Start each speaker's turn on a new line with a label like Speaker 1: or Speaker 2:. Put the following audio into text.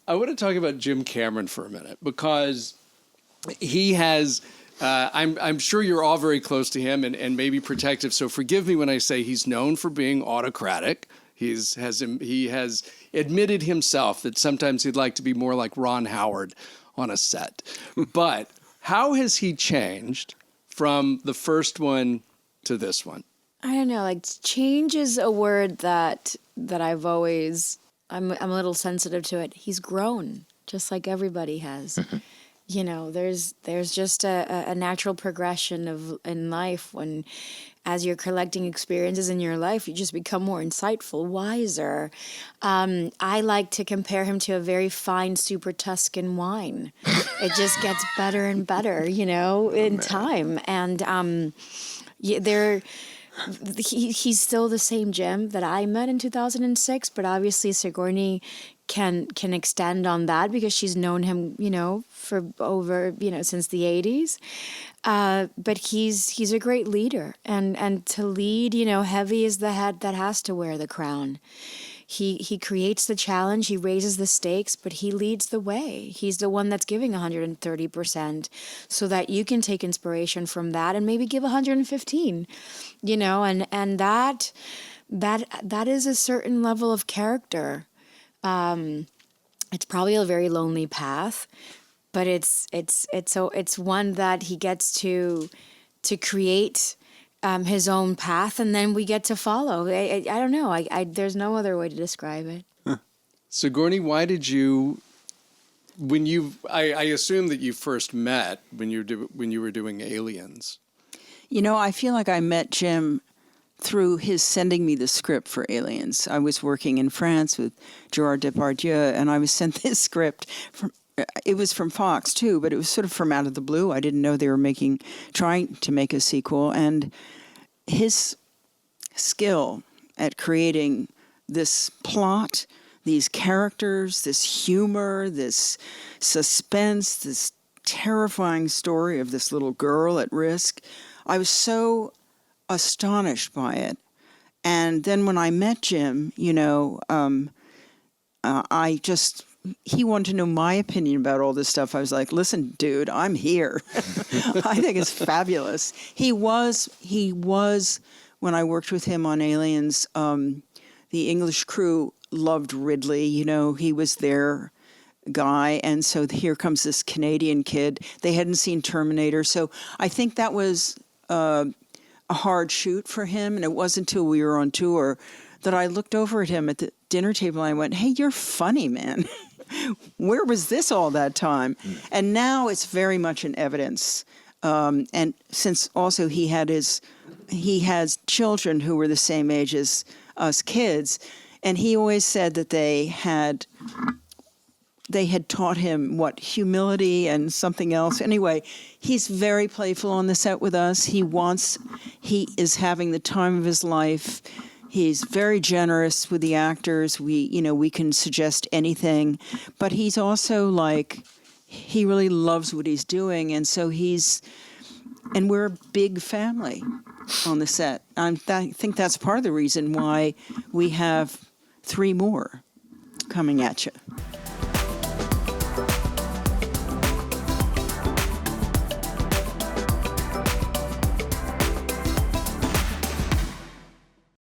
Speaker 1: I want to talk about Jim Cameron for a minute because he has. I'm sure you're all very close to him and maybe protective. So forgive me when I say he's known for being autocratic. He has admitted himself that sometimes he'd like to be more like Ron Howard on a set. But how has he changed from the first one to this one?
Speaker 2: I don't know. Like, change is a word that I've always. I'm a little sensitive to it. He's grown, just like everybody has. You know, there's just a natural progression in life when, as you're collecting experiences in your life, you just become more insightful, wiser. I like to compare him to a very fine Super Tuscan wine. It just gets better and better, you know, in time. And he's still the same Jim that I met in 2006, but obviously Sigourney can extend on that because she's known him, you know, for over, you know, since the 80s. But he's a great leader, and to lead, you know, heavy is the head that has to wear the crown. He creates the challenge, he raises the stakes, but he leads the way. He's the one that's giving 130% so that you can take inspiration from that and maybe give 115, you know, and that is a certain level of character. It's probably a very lonely path, but it's one that he gets to create his own path, and then we get to follow. I don't know. There's no other way to describe it.
Speaker 1: Huh. Sigourney, why did you, I assume that you first met when you were doing Aliens.
Speaker 3: You know, I feel like I met Jim through his sending me the script for Aliens. I was working in France with Gerard Depardieu, and I was sent this script it was from Fox too, but it was sort of from out of the blue. I didn't know they were trying to make a sequel, and his skill at creating this plot, these characters, this humor, this suspense, this terrifying story of this little girl at risk. I was so astonished by it. And then when I met Jim, you know, he wanted to know my opinion about all this stuff. I was like, listen, dude, I'm here. I think it's fabulous. He was, when I worked with him on Aliens, the English crew loved Ridley. You know, he was their guy. And so here comes this Canadian kid. They hadn't seen Terminator. So I think that was a hard shoot for him. And it wasn't until we were on tour that I looked over at him at the dinner table and I went, hey, you're funny, man. Where was this all that time? And now it's very much in evidence. And since also he has children who were the same age as us kids, and he always said that they had taught him humility and something else. Anyway, he's very playful on the set with us. He is having the time of his life. He's very generous with the actors. We can suggest anything, but he's also he really loves what he's doing. And so and we're a big family on the set. I think that's part of the reason why we have 3 more coming at you.